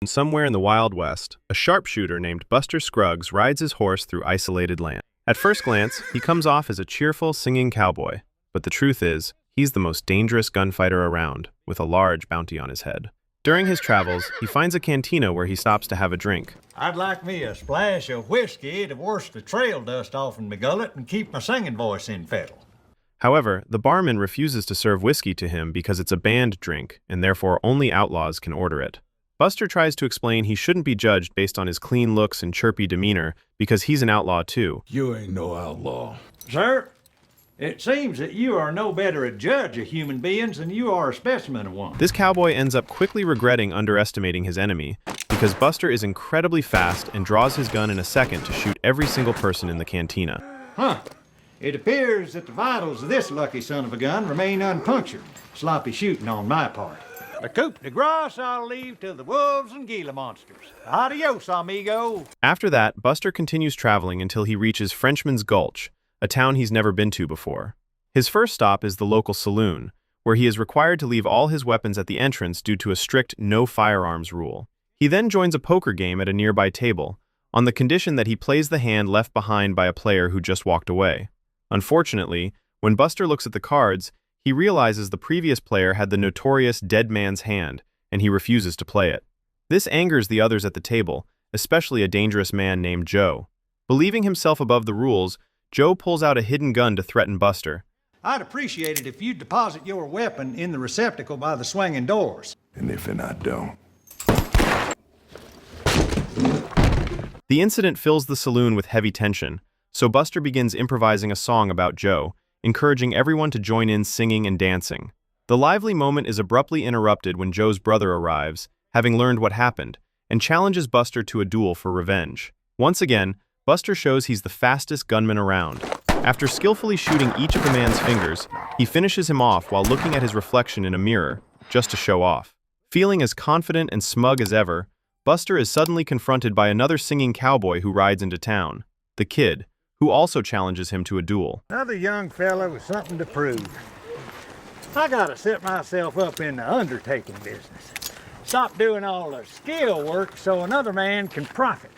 Somewhere in the Wild West, a sharpshooter named Buster Scruggs rides his horse through isolated land. At first glance, he comes off as a cheerful, singing cowboy, but the truth is, he's the most dangerous gunfighter around, with a large bounty on his head. During his travels, he finds a cantina where he stops to have a drink. I'd like me a splash of whiskey to wash the trail dust off in my gullet and keep my singing voice in fettle. However, the barman refuses to serve whiskey to him because it's a banned drink, and therefore only outlaws can order it. Buster tries to explain he shouldn't be judged based on his clean looks and chirpy demeanor because he's an outlaw too. You ain't no outlaw. Sir, it seems that you are no better a judge of human beings than you are a specimen of one. This cowboy ends up quickly regretting underestimating his enemy because Buster is incredibly fast and draws his gun in a second to shoot every single person in the cantina. Huh. It appears that the vitals of this lucky son of a gun remain unpunctured. Sloppy shooting on my part. The coup de grace I'll leave to the wolves and Gila monsters. Adios, amigo. After that, Buster continues traveling until he reaches Frenchman's Gulch, a town he's never been to before. His first stop is the local saloon, where he is required to leave all his weapons at the entrance due to a strict no firearms rule. He then joins a poker game at a nearby table, on the condition that he plays the hand left behind by a player who just walked away. Unfortunately, when Buster looks at the cards, he realizes the previous player had the notorious dead man's hand, and he refuses to play it. This angers the others at the table, especially a dangerous man named Joe. Believing himself above the rules, Joe pulls out a hidden gun to threaten Buster. I'd appreciate it if you'd deposit your weapon in the receptacle by the swinging doors. And if I don't. The incident fills the saloon with heavy tension, so Buster begins improvising a song about Joe, encouraging everyone to join in singing and dancing. The lively moment is abruptly interrupted when Joe's brother arrives, having learned what happened, and challenges Buster to a duel for revenge. Once again, Buster shows he's the fastest gunman around. After skillfully shooting each of the man's fingers, he finishes him off while looking at his reflection in a mirror, just to show off. Feeling as confident and smug as ever, Buster is suddenly confronted by another singing cowboy who rides into town, the Kid, who also challenges him to a duel. Another young fella with something to prove. I gotta set myself up in the undertaking business. Stop doing all the skill work so another man can profit.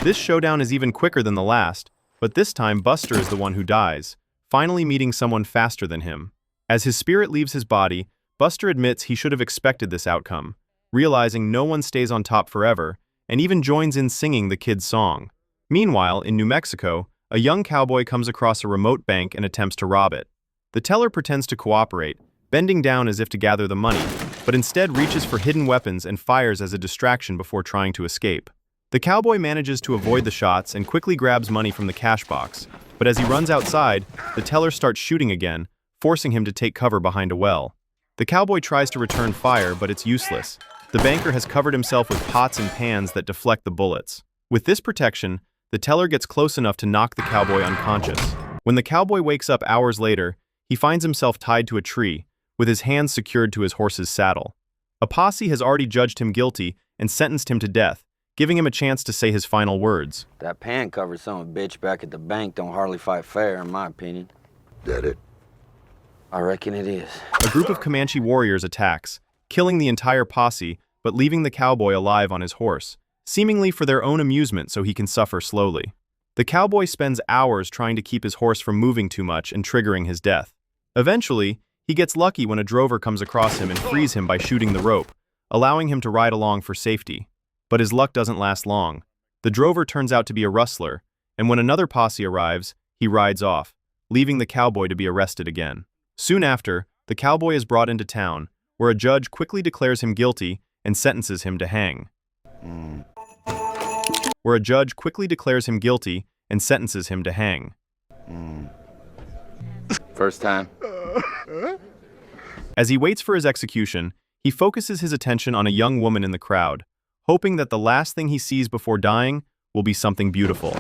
This showdown is even quicker than the last, but this time Buster is the one who dies, finally meeting someone faster than him. As his spirit leaves his body, Buster admits he should have expected this outcome, realizing no one stays on top forever, and even joins in singing the Kid's song. Meanwhile, in New Mexico, a young cowboy comes across a remote bank and attempts to rob it. The teller pretends to cooperate, bending down as if to gather the money, but instead reaches for hidden weapons and fires as a distraction before trying to escape. The cowboy manages to avoid the shots and quickly grabs money from the cash box, but as he runs outside, the teller starts shooting again, forcing him to take cover behind a well. The cowboy tries to return fire, but it's useless. The banker has covered himself with pots and pans that deflect the bullets. With this protection, the teller gets close enough to knock the cowboy unconscious. When the cowboy wakes up hours later, he finds himself tied to a tree, with his hands secured to his horse's saddle. A posse has already judged him guilty and sentenced him to death, giving him a chance to say his final words. That pan covered son of a bitch back at the bank don't hardly fight fair, in my opinion. That it? I reckon it is. A group of Comanche warriors attacks, killing the entire posse, but leaving the cowboy alive on his horse, seemingly for their own amusement so he can suffer slowly. The cowboy spends hours trying to keep his horse from moving too much and triggering his death. Eventually, he gets lucky when a drover comes across him and frees him by shooting the rope, allowing him to ride along for safety. But his luck doesn't last long. The drover turns out to be a rustler, and when another posse arrives, he rides off, leaving the cowboy to be arrested again. Soon after, the cowboy is brought into town, where a judge quickly declares him guilty and sentences him to hang. First time. As he waits for his execution, he focuses his attention on a young woman in the crowd, hoping that the last thing he sees before dying will be something beautiful.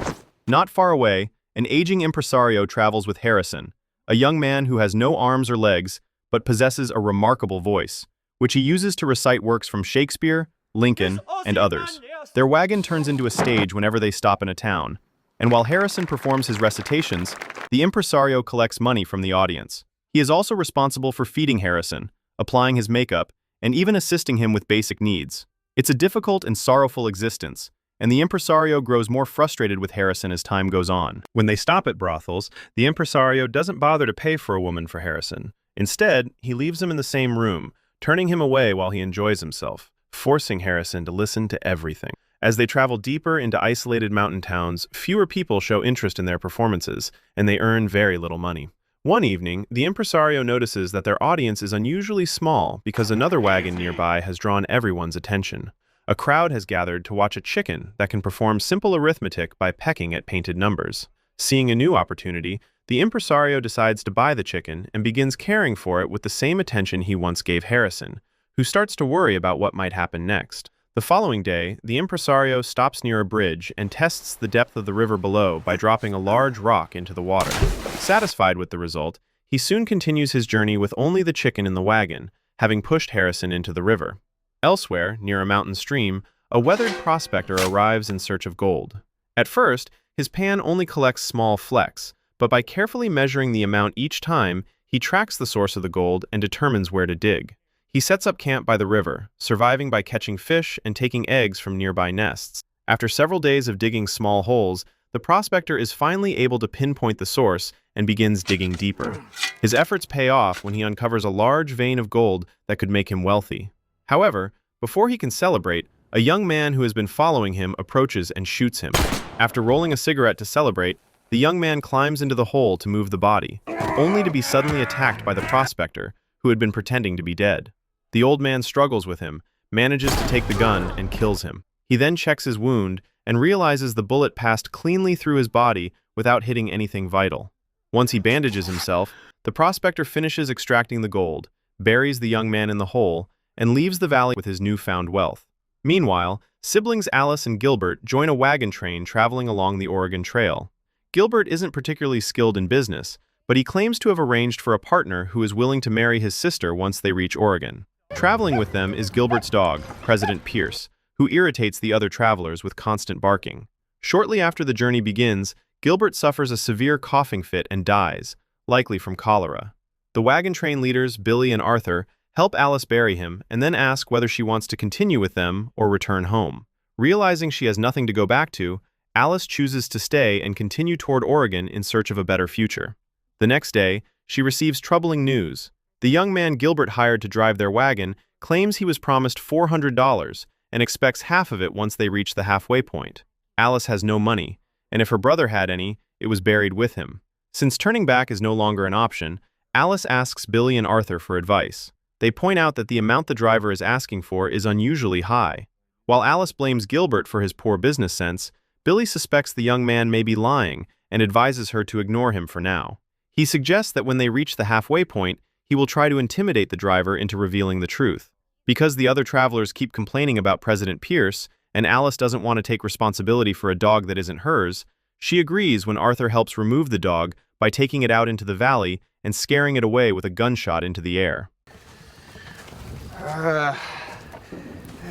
Not far away, an aging impresario travels with Harrison, a young man who has no arms or legs, but possesses a remarkable voice, which he uses to recite works from Shakespeare, Lincoln, and others. Their wagon turns into a stage whenever they stop in a town, and while Harrison performs his recitations, the impresario collects money from the audience. He is also responsible for feeding Harrison, applying his makeup, and even assisting him with basic needs. It's a difficult and sorrowful existence, and the impresario grows more frustrated with Harrison as time goes on. When they stop at brothels, the impresario doesn't bother to pay for a woman for Harrison. Instead, he leaves him in the same room, turning him away while he enjoys himself, forcing Harrison to listen to everything. As they travel deeper into isolated mountain towns, fewer people show interest in their performances, and they earn very little money. One evening, the impresario notices that their audience is unusually small because another wagon nearby has drawn everyone's attention. A crowd has gathered to watch a chicken that can perform simple arithmetic by pecking at painted numbers. Seeing a new opportunity, the impresario decides to buy the chicken and begins caring for it with the same attention he once gave Harrison, who starts to worry about what might happen next. The following day, the impresario stops near a bridge and tests the depth of the river below by dropping a large rock into the water. Satisfied with the result, he soon continues his journey with only the chicken in the wagon, having pushed Harrison into the river. Elsewhere, near a mountain stream, a weathered prospector arrives in search of gold. At first, his pan only collects small flecks, but by carefully measuring the amount each time, he tracks the source of the gold and determines where to dig. He sets up camp by the river, surviving by catching fish and taking eggs from nearby nests. After several days of digging small holes, the prospector is finally able to pinpoint the source and begins digging deeper. His efforts pay off when he uncovers a large vein of gold that could make him wealthy. However, before he can celebrate, a young man who has been following him approaches and shoots him. After rolling a cigarette to celebrate, the young man climbs into the hole to move the body, only to be suddenly attacked by the prospector, who had been pretending to be dead. The old man struggles with him, manages to take the gun, and kills him. He then checks his wound and realizes the bullet passed cleanly through his body without hitting anything vital. Once he bandages himself, the prospector finishes extracting the gold, buries the young man in the hole, and leaves the valley with his newfound wealth. Meanwhile, siblings Alice and Gilbert join a wagon train traveling along the Oregon Trail. Gilbert isn't particularly skilled in business, but he claims to have arranged for a partner who is willing to marry his sister once they reach Oregon. Traveling with them is Gilbert's dog, President Pierce, who irritates the other travelers with constant barking. Shortly after the journey begins, Gilbert suffers a severe coughing fit and dies, likely from cholera. The wagon train leaders, Billy and Arthur, help Alice bury him and then ask whether she wants to continue with them or return home. Realizing she has nothing to go back to, Alice chooses to stay and continue toward Oregon in search of a better future. The next day, she receives troubling news. The young man Gilbert hired to drive their wagon claims he was promised $400 and expects half of it once they reach the halfway point. Alice has no money, and if her brother had any, it was buried with him. Since turning back is no longer an option, Alice asks Billy and Arthur for advice. They point out that the amount the driver is asking for is unusually high. While Alice blames Gilbert for his poor business sense, Billy suspects the young man may be lying and advises her to ignore him for now. He suggests that when they reach the halfway point, he will try to intimidate the driver into revealing the truth. Because the other travelers keep complaining about President Pierce, and Alice doesn't want to take responsibility for a dog that isn't hers, she agrees when Arthur helps remove the dog by taking it out into the valley and scaring it away with a gunshot into the air.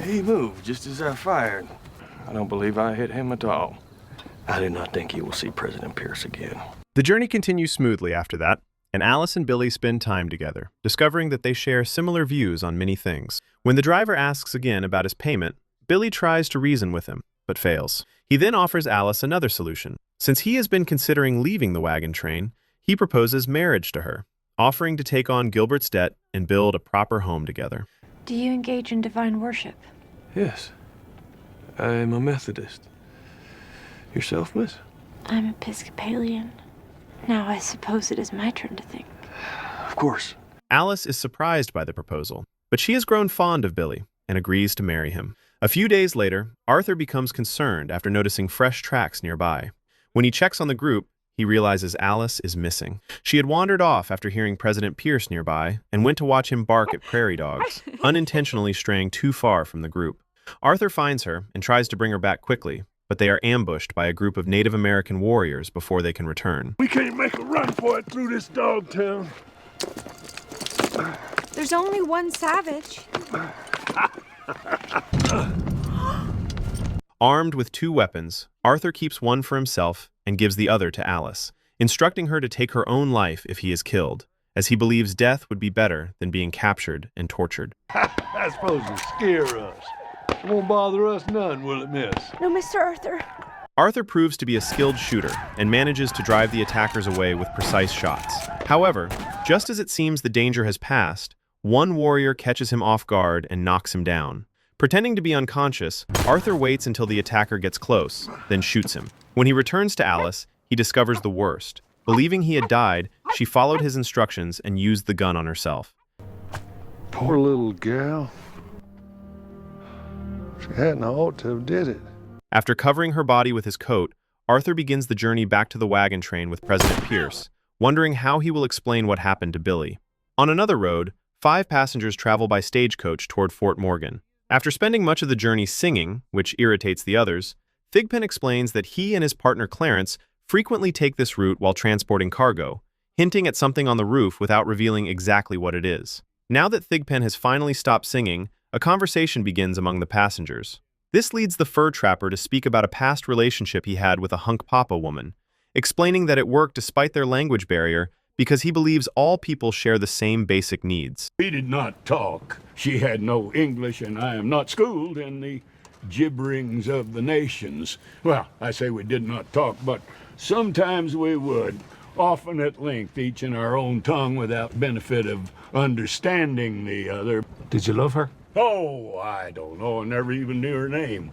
He moved just as I fired. I don't believe I hit him at all. I do not think he will see President Pierce again. The journey continues smoothly after that, and Alice and Billy spend time together, discovering that they share similar views on many things. When the driver asks again about his payment, Billy tries to reason with him, but fails. He then offers Alice another solution. Since he has been considering leaving the wagon train, he proposes marriage to her, offering to take on Gilbert's debt and build a proper home together. Do you engage in divine worship? Yes. I am a Methodist. Yourself, miss? I'm Episcopalian. Now I suppose it is my turn to think. Of course. Alice is surprised by the proposal, but she has grown fond of Billy and agrees to marry him. A few days later, Arthur becomes concerned after noticing fresh tracks nearby. When he checks on the group, he realizes Alice is missing. She had wandered off after hearing President Pierce nearby and went to watch him bark at prairie dogs, unintentionally straying too far from the group. Arthur finds her and tries to bring her back quickly, but they are ambushed by a group of Native American warriors before they can return. We can't make a run for it through this dog town. There's only one savage. Armed with two weapons, Arthur keeps one for himself and gives the other to Alice, instructing her to take her own life if he is killed, as he believes death would be better than being captured and tortured. I suppose you scare us. It won't bother us none, will it, miss? No, Mr. Arthur. Arthur proves to be a skilled shooter and manages to drive the attackers away with precise shots. However, just as it seems the danger has passed, one warrior catches him off guard and knocks him down. Pretending to be unconscious, Arthur waits until the attacker gets close, then shoots him. When he returns to Alice, he discovers the worst. Believing he had died, she followed his instructions and used the gun on herself. Poor little gal. She hadn't ought to have did it. After covering her body with his coat, Arthur begins the journey back to the wagon train with President Pierce, wondering how he will explain what happened to Billy. On another road, 5 passengers travel by stagecoach toward Fort Morgan. After spending much of the journey singing, which irritates the others, Thigpen explains that he and his partner Clarence frequently take this route while transporting cargo, hinting at something on the roof without revealing exactly what it is. Now that Thigpen has finally stopped singing, a conversation begins among the passengers. This leads the fur trapper to speak about a past relationship he had with a hunk papa woman, explaining that it worked despite their language barrier because he believes all people share the same basic needs. We did not talk. She had no English, and I am not schooled in the gibberings of the nations. Well, I say we did not talk, but sometimes we would, often at length, each in our own tongue without benefit of understanding the other. Did you love her? Oh, I don't know. I never even knew her name.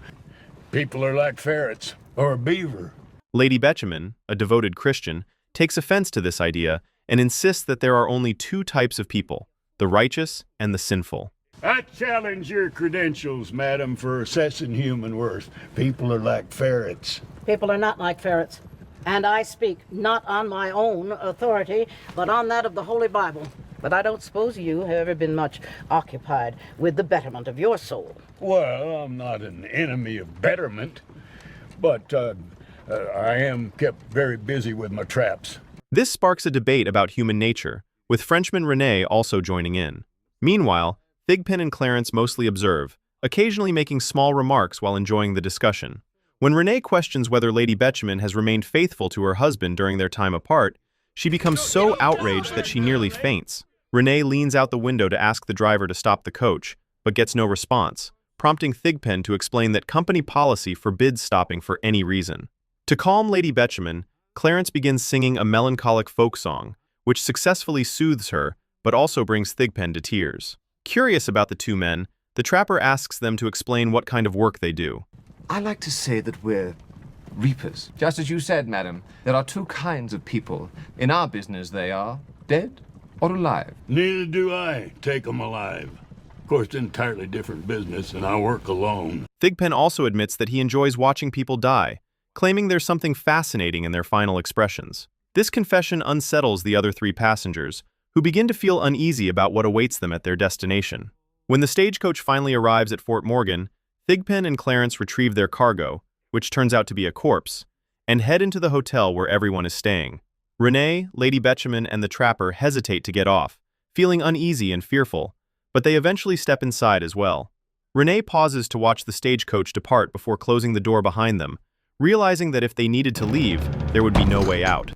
People are like ferrets, or a beaver. Lady Betjeman, a devoted Christian, takes offense to this idea and insists that there are only 2 types of people, the righteous and the sinful. I challenge your credentials, madam, for assessing human worth. People are like ferrets. People are not like ferrets. And I speak not on my own authority, but on that of the Holy Bible. But I don't suppose you have ever been much occupied with the betterment of your soul. Well, I'm not an enemy of betterment, but I am kept very busy with my traps. This sparks a debate about human nature, with Frenchman René also joining in. Meanwhile, Thigpen and Clarence mostly observe, occasionally making small remarks while enjoying the discussion. When René questions whether Lady Betjeman has remained faithful to her husband during their time apart, she becomes so outraged that she nearly faints. René leans out the window to ask the driver to stop the coach, but gets no response, prompting Thigpen to explain that company policy forbids stopping for any reason. To calm Lady Betjeman, Clarence begins singing a melancholic folk song, which successfully soothes her, but also brings Thigpen to tears. Curious about the 2 men, the trapper asks them to explain what kind of work they do. I like to say that we're reapers. Just as you said, madam, there are 2 kinds of people. In our business, they are dead or alive. Neither do I take 'em alive. Of course, it's an entirely different business, and I work alone. Thigpen also admits that he enjoys watching people die, claiming there's something fascinating in their final expressions. This confession unsettles the other 3 passengers, who begin to feel uneasy about what awaits them at their destination. When the stagecoach finally arrives at Fort Morgan, Thigpen and Clarence retrieve their cargo, which turns out to be a corpse, and head into the hotel where everyone is staying. René, Lady Betjeman, and the trapper hesitate to get off, feeling uneasy and fearful, but they eventually step inside as well. René pauses to watch the stagecoach depart before closing the door behind them, realizing that if they needed to leave, there would be no way out.